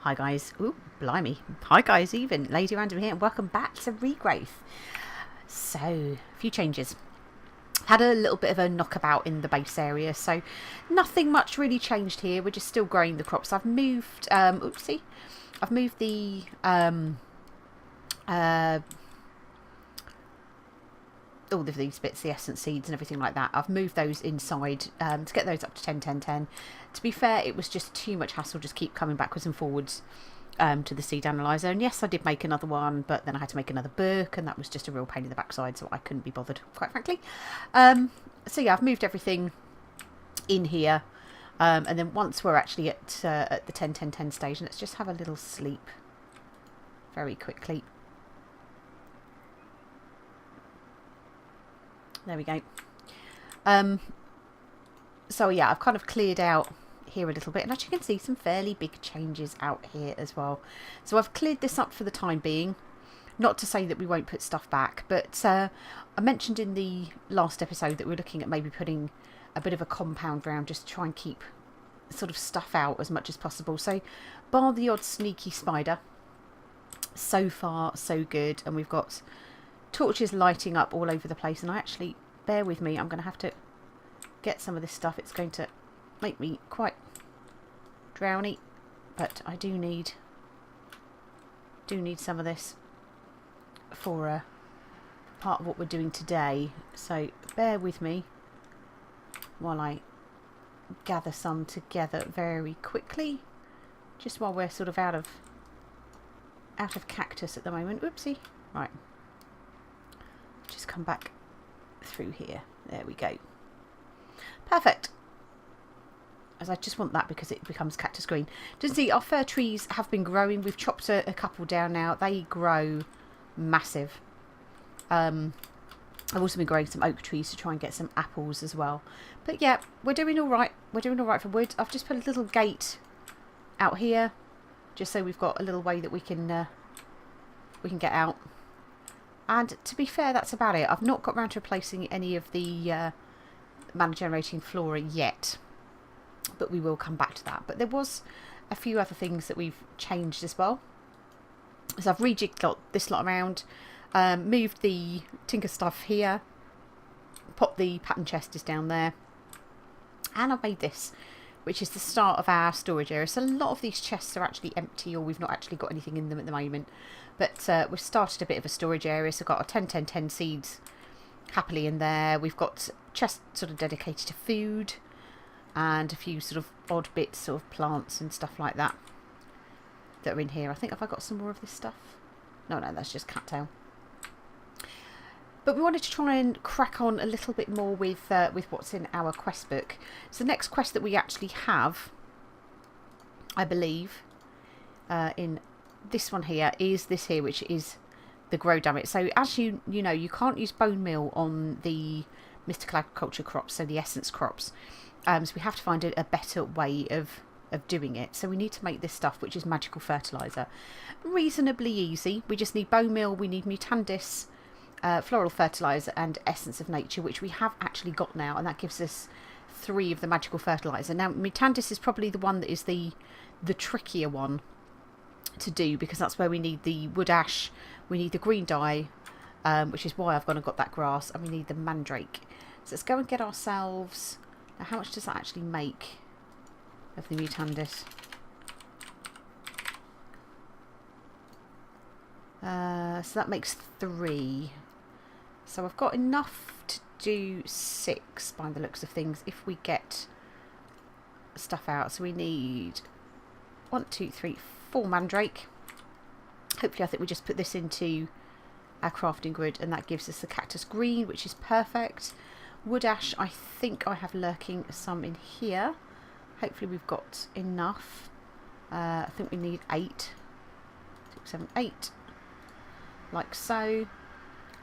Hi guys. Ooh, blimey. Hi guys even. Lady Random here and welcome back to Regrowth. So, a few changes. Had a little bit of a knockabout in the base area, so nothing much really changed here. We're just still growing the crops. I've moved, oopsie. I've moved the, all of these bits, the essence seeds and everything like that, I've moved those inside to get those up to 10, 10, 10. To be fair, it was just too much hassle, just keep coming backwards and forwards to the seed analyzer. And yes, I did make another one, but then I had to make another book, and that was just a real pain in the backside, so I couldn't be bothered, quite frankly. So yeah, I've moved everything in here, and then once we're actually at the 10, 10, 10 stage, let's just have a little sleep very quickly. There we go. So yeah, I've kind of cleared out here a little bit, and as you can see, some fairly big changes out here as well. So I've cleared this up for the time being. Not to say that we won't put stuff back, but I mentioned in the last episode that we're looking at maybe putting a bit of a compound round just to try and keep sort of stuff out as much as possible. So bar the odd sneaky spider, so far so good, and we've got torches lighting up all over the place. And I actually, bear with me, I'm going to have to get some of this stuff. It's going to make me quite drowny, but I do need some of this for part of what we're doing today. So bear with me while I gather some together very quickly, just while we're sort of out of cactus at the moment. Oopsie. Right, just come back through here. There we go. Perfect. As I just want that because it becomes cactus green. Just see, our fir trees have been growing. We've chopped a couple down now. They grow massive. I've also been growing some oak trees to try and get some apples as well. But yeah, we're doing all right. We're doing all right for wood. I've just put a little gate out here, just so we've got a little way that we can get out. And to be fair, that's about it. I've not got around to replacing any of the mana generating flora yet, but we will come back to that. But there was a few other things that we've changed as well. So I've rejigged this lot around, moved the tinker stuff here, popped the pattern chest is down there, and I've made this, which is the start of our storage area. So a lot of these chests are actually empty, or we've not actually got anything in them at the moment. But we've started a bit of a storage area, so we've got our 10, 10, 10 seeds happily in there. We've got chests sort of dedicated to food, and a few sort of odd bits, sort of plants and stuff like that are in here. I think, have I got some more of this stuff? No, that's just cattail. But we wanted to try and crack on a little bit more with what's in our quest book. So the next quest that we actually have, I believe, in this one here, is this here, which is the grow damage. So as you know, you can't use bone meal on the mystical agriculture crops, so the essence crops. So we have to find a better way of doing it. So we need to make this stuff, which is magical fertilizer. Reasonably easy. We just need bone meal, we need mutandis, floral fertilizer, and essence of nature, which we have actually got now, and that gives us 3 of the magical fertilizer. Now mutandis is probably the one that is the trickier one to do, because that's where we need the wood ash, we need the green dye, which is why I've gone and got that grass, and we need the mandrake. So let's go and get ourselves. Now, how much does that actually make of the mutandis? So that makes 3. So I've got enough to do 6 by the looks of things if we get stuff out. So we need 1, 2, 3, 4 mandrake. Hopefully, I think we just put this into our crafting grid, and that gives us the cactus green, which is perfect. Wood ash, I think I have lurking some in here. Hopefully we've got enough. I think we need 8. 6, 7, 8. Like so.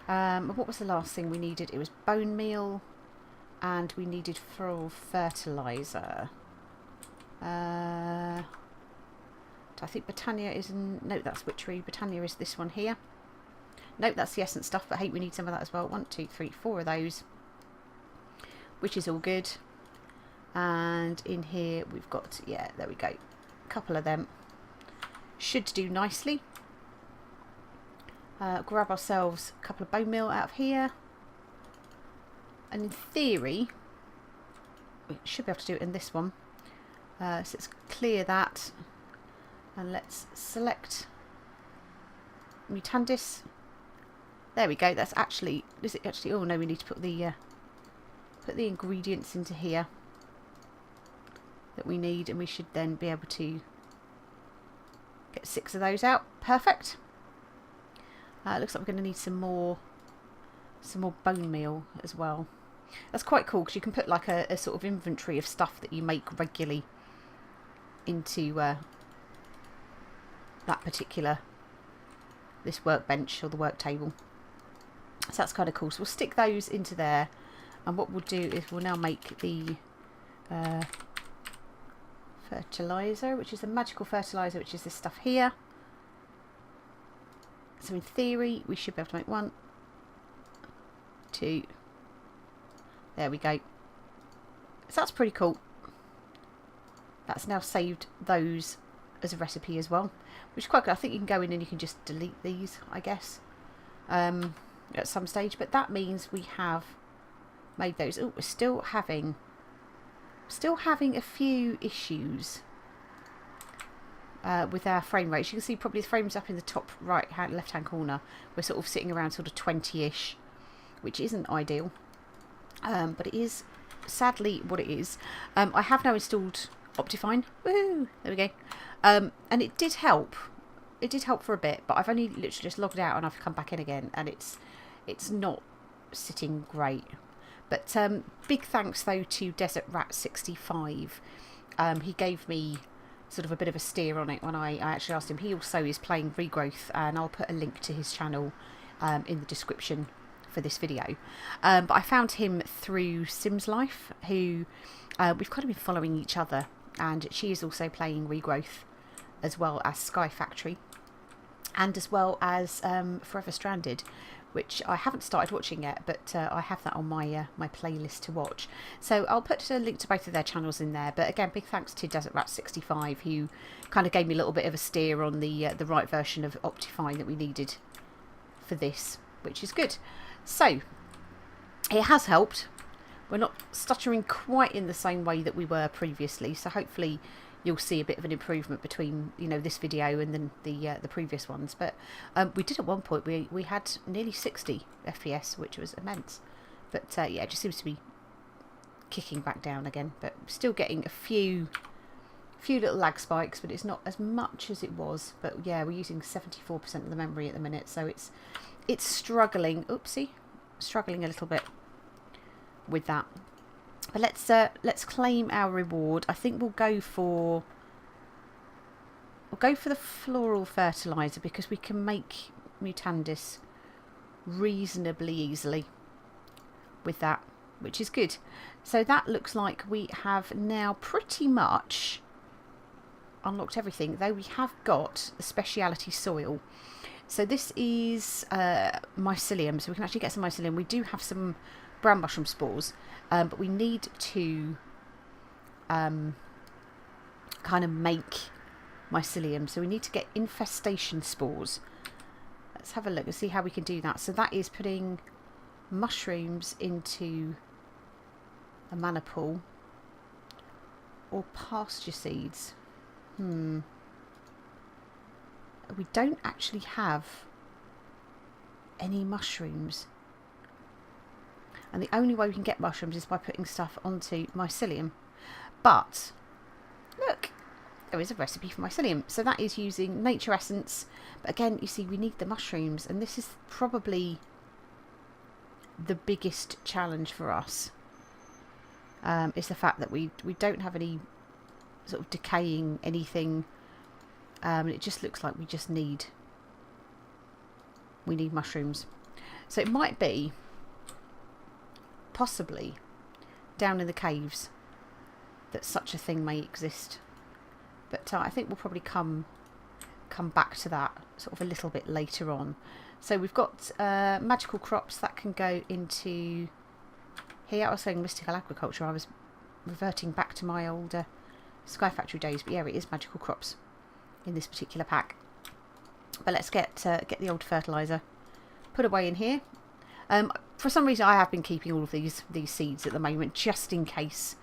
What was the last thing we needed? It was bone meal, and we needed floral fertilizer. I think Botania is no, that's witchery. Botania is this one here. Nope, that's the essence stuff, but hey, we need some of that as well. 1, 2, 3, 4 of those, which is all good. And in here we've got, yeah, there we go, a couple of them. should do nicely. Grab ourselves a couple of bone meal out of here, and in theory we should be able to do it in this one. So let's clear that, and let's select Mutandis. There we go. That's actually, is it actually, oh no, we need to put the ingredients into here that we need, and we should then be able to get 6 of those out. Perfect. Looks like we're going to need some more bone meal as well. That's quite cool because you can put like a sort of inventory of stuff that you make regularly into that particular, this workbench or the work table. So that's kind of cool. So we'll stick those into there, and what we'll do is we'll now make the fertilizer, which is the magical fertilizer, which is this stuff here. So in theory we should be able to make 1, 2, there we go. So that's pretty cool. That's now saved those as a recipe as well, which is quite good. I think you can go in and you can just delete these, I guess, at some stage, but that means we have made those. Oh, we're still having a few issues with our frame rates. You can see probably the frames up in the top left hand corner. We're sort of sitting around sort of 20-ish, which isn't ideal, but it is sadly what it is. I have now installed Optifine. Woohoo! There we go. And it did help. It did help for a bit, but I've only literally just logged out and I've come back in again, and it's not sitting great. But big thanks though to Desert Rat 65. He gave me sort of a bit of a steer on it when I actually asked him. He also is playing Regrowth, and I'll put a link to his channel in the description for this video. But I found him through Sims Life, who we've kind of been following each other, and she is also playing Regrowth as well as Sky Factory, and as well as Forever Stranded, which I haven't started watching yet, but I have that on my my playlist to watch. So I'll put a link to both of their channels in there. But again, big thanks to Desert Rat 65, who kind of gave me a little bit of a steer on the right version of Optifine that we needed for this, which is good. So it has helped. We're not stuttering quite in the same way that we were previously, so hopefully you'll see a bit of an improvement between, you know, this video and then the previous ones. But we did at one point, we had nearly 60 FPS, which was immense. But yeah, it just seems to be kicking back down again, but still getting a few little lag spikes, but it's not as much as it was. But yeah, we're using 74% of the memory at the minute, so it's struggling. Oopsie, struggling a little bit with that. But let's claim our reward. I think we'll go for the floral fertilizer, because we can make Mutandis reasonably easily with that, which is good. So that looks like we have now pretty much unlocked everything, though we have got the speciality soil. So this is mycelium, so we can actually get some mycelium. We do have some brown mushroom spores, but we need to kind of make mycelium, so we need to get infestation spores. Let's have a look and see how we can do that. So that is putting mushrooms into a mana pool, or pasture seeds. We don't actually have any mushrooms, and the only way we can get mushrooms is by putting stuff onto mycelium. But look, there is a recipe for mycelium. So that is using nature essence, but again, you see, we need the mushrooms, and this is probably the biggest challenge for us, is the fact that we don't have any sort of decaying anything. It just looks like we need mushrooms. So it might be possibly down in the caves that such a thing may exist, but I think we'll probably come back to that sort of a little bit later on. So we've got magical crops that can go into here. I was saying mystical agriculture, I was reverting back to my old Sky Factory days, but yeah, it is magical crops. in this particular pack. But let's get the old fertiliser put away in here. For some reason I have been keeping all of these seeds at the moment, just in case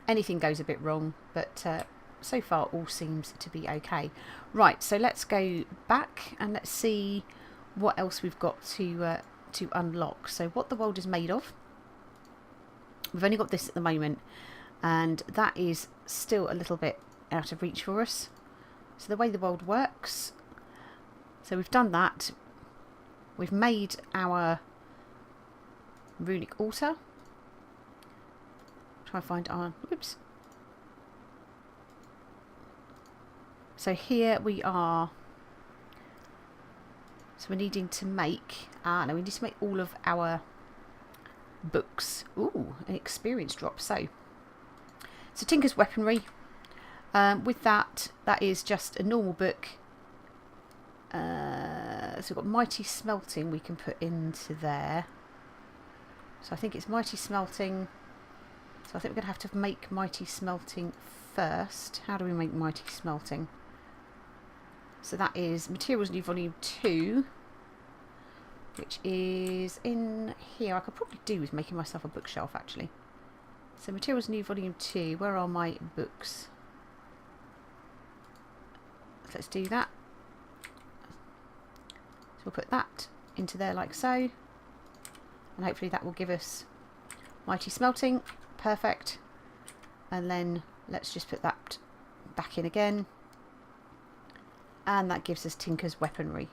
anything goes a bit wrong, but so far all seems to be okay. Right, so let's go back and let's see what else we've got to unlock. So what the world is made of. We've only got this at the moment, and that is still a little bit out of reach for us. So the way the world works, so we've done that. We've made our runic altar. Try and find our, oops. So here we are. So we're needing to make, no, we need to make all of our books. Ooh, an experience drop. So Tinker's Weaponry. With that is just a normal book. So we've got Mighty Smelting we can put into there. So I think it's Mighty Smelting. So I think we're going to have to make Mighty Smelting first. How do we make Mighty Smelting? So that is Materials New Volume 2, which is in here. I could probably do with making myself a bookshelf, actually. So Materials New Volume 2, where are my books? Let's do that. So we'll put that into there like so. And hopefully that will give us Mighty Smelting. Perfect. And then let's just put that back in again. And that gives us Tinker's Weaponry.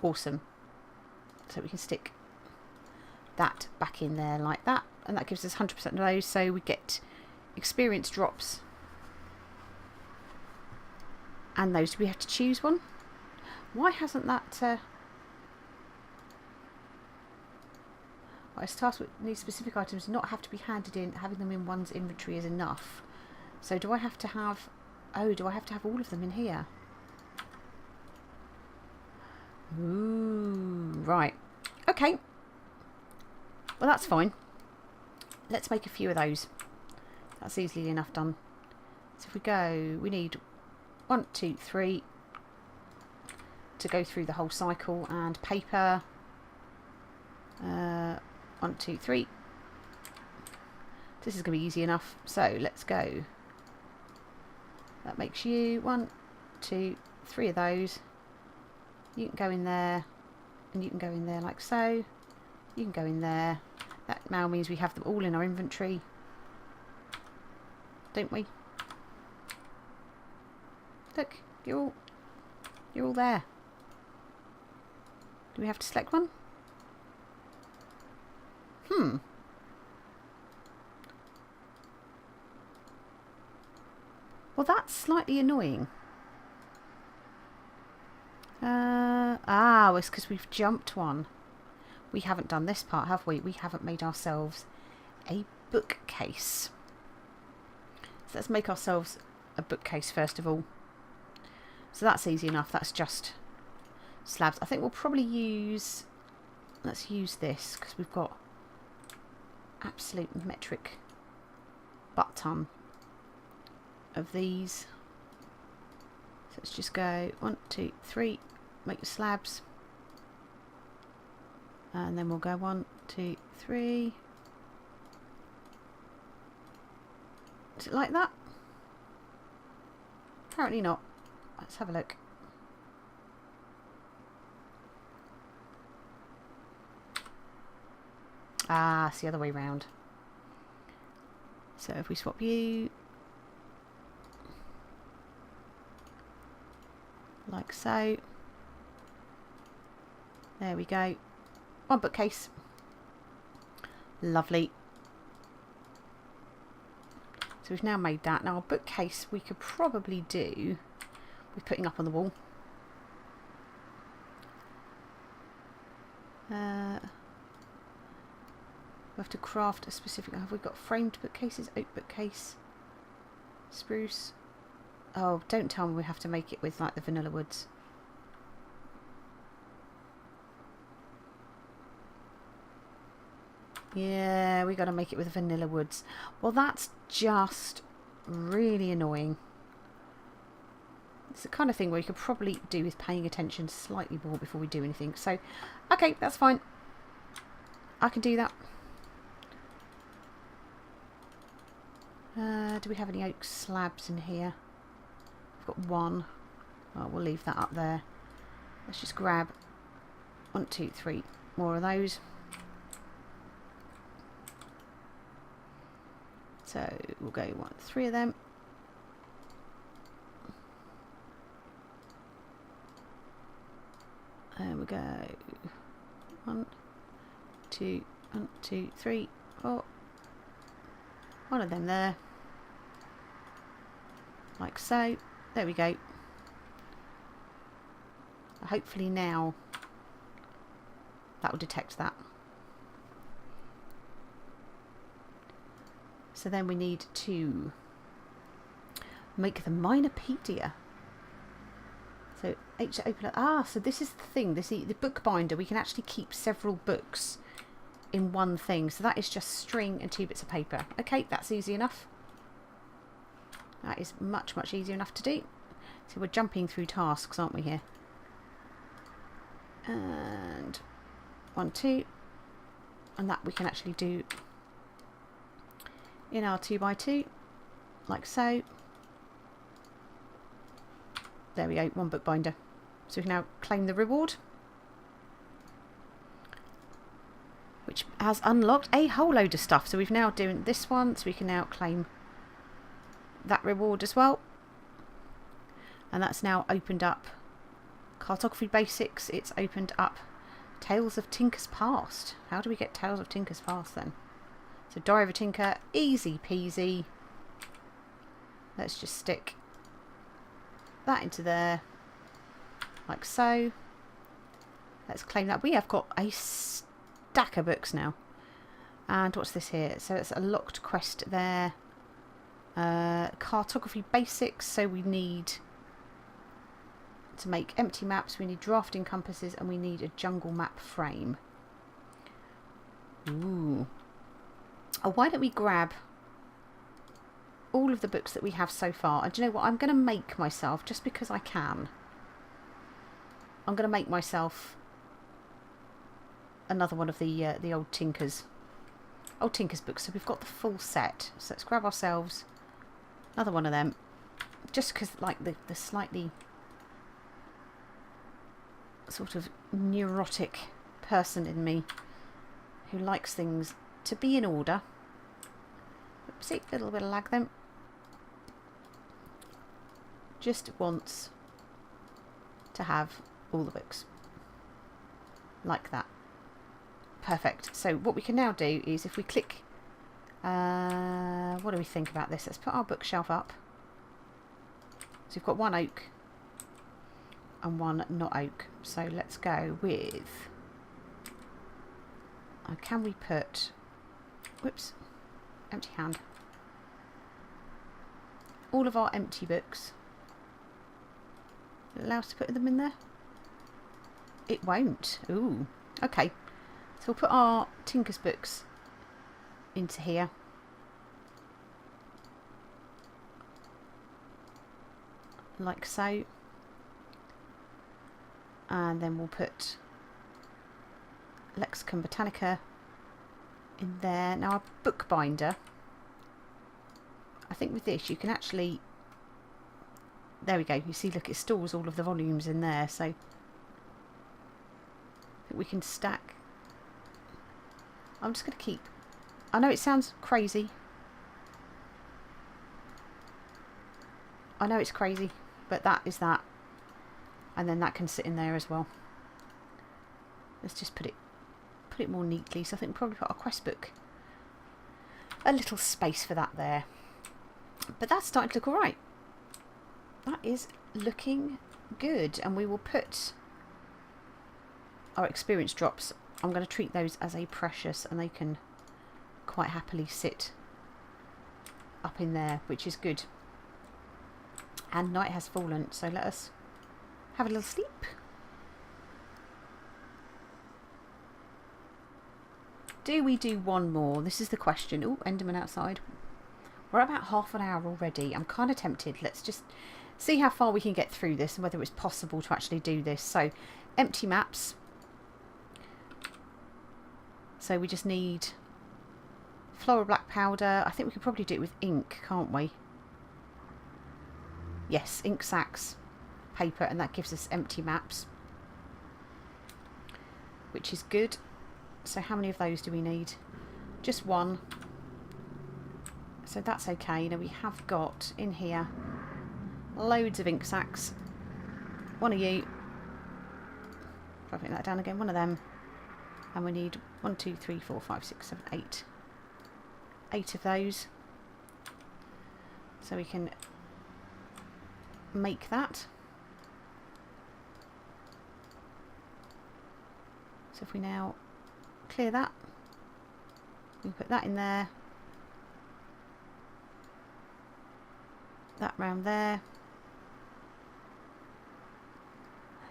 Awesome. So we can stick that back in there like that. And that gives us 100% of those. So we get experience drops. And those, do we have to choose one? Why hasn't that... It starts with these specific items not have to be handed in. Having them in one's inventory is enough. So do I have to have... Oh, do I have to have all of them in here? Ooh, right. Okay. Well, that's fine. Let's make a few of those. That's easily enough done. So if we go, we need 1, 2, 3 to go through the whole cycle, and paper. 1, 2, 3. This is going to be easy enough. So let's go. That makes you 1, 2, 3 of those. You can go in there, and you can go in there like so. You can go in there. That now means we have them all in our inventory, don't we? Look, you're all there. Do we have to select one? Well, that's slightly annoying. It's because we've jumped one. We haven't done this part, have we? We haven't made ourselves a bookcase. So let's make ourselves a bookcase first of all. So that's easy enough. That's just slabs. I think we'll probably use... Let's use this because we've got absolute metric butt ton of these. So let's just go 1, 2, 3, make the slabs, and then we'll go 1, 2, 3. Is it like that? Apparently not. Let's have a look. It's the other way round. So if we swap you like so, there we go. One bookcase. Lovely. So we've now made that. Now a bookcase we could probably do with putting up on the wall. We have to craft a specific... Have we got framed bookcases? Oak bookcase. Spruce. Oh, don't tell me we have to make it with like the vanilla woods. Yeah, we got to make it with vanilla woods. Well, that's just really annoying. It's the kind of thing where you could probably do with paying attention slightly more before we do anything. So, okay, that's fine. I can do that. Do we have any oak slabs in here? I've got one. Oh, we'll leave that up there. Let's just grab 1, 2, 3 more of those. So we'll go 1, 3 of them. And we'll go 1, 2, 1, 2, 3, 4. One of them there. Like so. There we go. Hopefully now that will detect that. So then we need to make the Minopedia. So H to open up. So this is the thing. The Bookbinder. We can actually keep several books in one thing. So that is just string and 2 bits of paper. Okay, that's easy enough. That is much, much easier enough to do. So we're jumping through tasks, aren't we here? And 1, 2. And that we can actually do in our 2x2, like so. There we go, 1 bookbinder. So we can now claim the reward, which has unlocked a whole load of stuff. So we've now doing this one, so we can now claim that reward as well. And that's now opened up Cartography Basics. It's opened up Tales of Tinker's Past. How do we get Tales of Tinker's Past then? So Diary of a Tinker, easy peasy. Let's just stick that into there, like so. Let's claim that. We have got a stack of books now. And what's this here? So it's a locked quest there. Cartography Basics, so we need to make empty maps, we need drafting compasses, and we need a jungle map frame. Ooh. Oh, why don't we grab all of the books that we have so far? And do you know what? I'm going to make myself, just because I can, I'm going to make myself another one of the old Tinker's books. So we've got the full set. So let's grab ourselves another one of them, just because like the slightly sort of neurotic person in me who likes things to be in order. Oopsie, a little bit of lag then. Just wants to have all the books like that. Perfect. So what we can now do is, if we click, what do we think about this? Let's put our bookshelf up. So we've got 1 oak and 1 not oak. So let's go with, can we put, whoops, empty hand, all of our empty books. Allow us to put them in there? It won't. Ooh, okay. So we'll put our Tinker's books into here. Like so. And then we'll put Lexicon Botanica in there. Now our Bookbinder, I think with this you can actually, there we go, you see, look, it stores all of the volumes in there, so I think we can stack. I'm just going to keep, I know it sounds crazy, I know it's crazy, but that is that, and then that can sit in there as well. Let's just put it more neatly. So I think we'll probably put our quest book a little space for that there. But that's starting to look alright. That is looking good. And we will put our experience drops. I'm going to treat those as a precious, and they can quite happily sit up in there, which is good. And night has fallen, so let us have a little sleep. Do we do one more? This is the question. Oh, Enderman outside. We're at about half an hour already. I'm kind of tempted. Let's just see how far we can get through this and whether it's possible to actually do this. So empty maps. So we just need floral black powder. I think we could probably do it with ink, can't we? Yes, ink sacks, paper, and that gives us empty maps, which is good. So how many of those do we need? Just one. So that's okay. Now we have got in here loads of ink sacks. One of you. Dropping that down again. One of them. And we need 1, 2, 3, 4, 5, 6, 7, 8. 8 of those. So we can make that. So if we now clear that, we put that in there, that round there.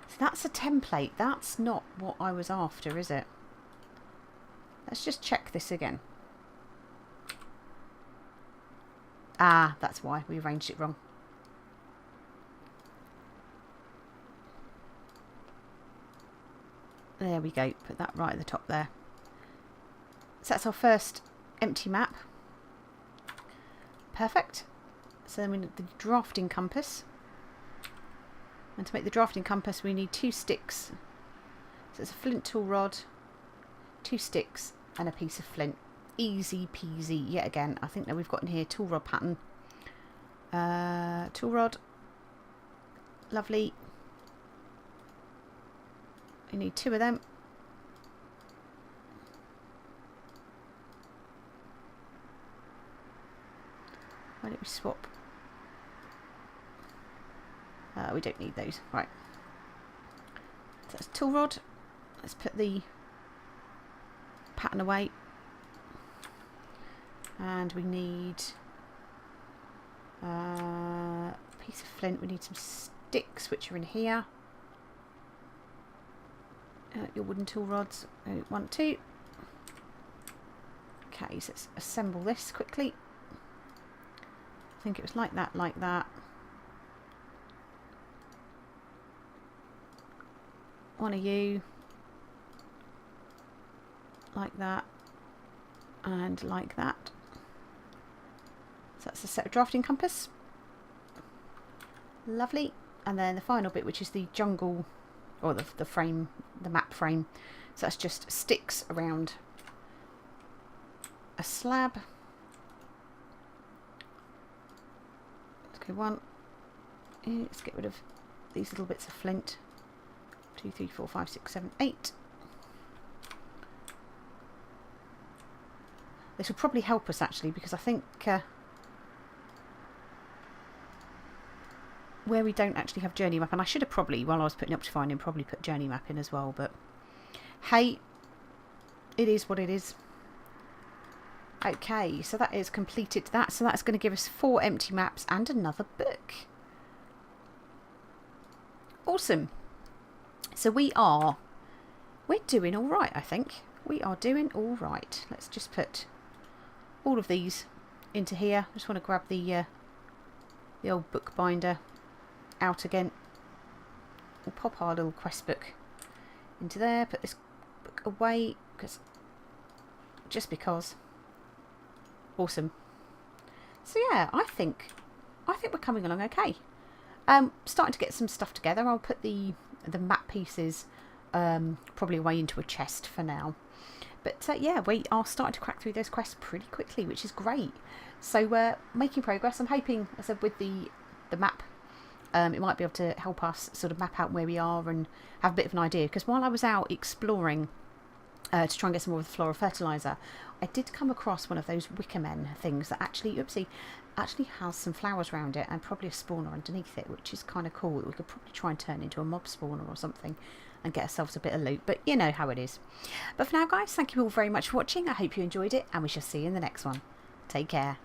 So that's a template. That's not what I was after, is it? Let's just check this again. Ah, that's why we arranged it wrong. There we go. Put that right at the top there. So that's our first empty map. Perfect. So then we need the drafting compass. And to make the drafting compass we need 2 sticks. So it's a flint tool rod, 2 sticks and a piece of flint. Easy peasy yet again. I think that we've got in here tool rod pattern. Tool rod. Lovely. We need 2 of them. Why don't we swap? We don't need those. Right. So that's tool rod. Let's put the pattern away. And we need a piece of flint. We need some sticks, which are in here. Your wooden tool rods. 1, 2. Okay, so let's assemble this quickly. I think it was like that, like that. One of you. Like that. And like that. So that's a set of drafting compass. Lovely. And then the final bit, which is the jungle, or the frame, the map frame. So that's just sticks around a slab. Let's go 1. Let's get rid of these little bits of flint. 2, 3, 4, 5, 6, 7, 8. This will probably help us actually, because I think where we don't actually have journey map, and I should have probably, while I was putting Optifine in, probably put journey map in as well, but hey, it is what it is. Okay, so that is completed that. So that's going to give us 4 empty maps and another book. Awesome. So we're doing all right, I think. We are doing all right. Let's just put all of these into here. I just want to grab the old Bookbinder out again. We'll pop our little quest book into there. Put this book away just because. Awesome. So yeah, I think we're coming along okay. Starting to get some stuff together. I'll put the map pieces probably away into a chest for now. But yeah, we are starting to crack through those quests pretty quickly, which is great. So we're making progress. I'm hoping, as I said, with the map, it might be able to help us sort of map out where we are and have a bit of an idea. Because while I was out exploring to try and get some more of the floral fertiliser, I did come across one of those wicker men things that actually, oopsie, actually has some flowers around it and probably a spawner underneath it, which is kind of cool. That we could probably try and turn into a mob spawner or something and get ourselves a bit of loot, but you know how it is. But for now guys, thank you all very much for watching. I hope you enjoyed it and we shall see you in the next one. Take care.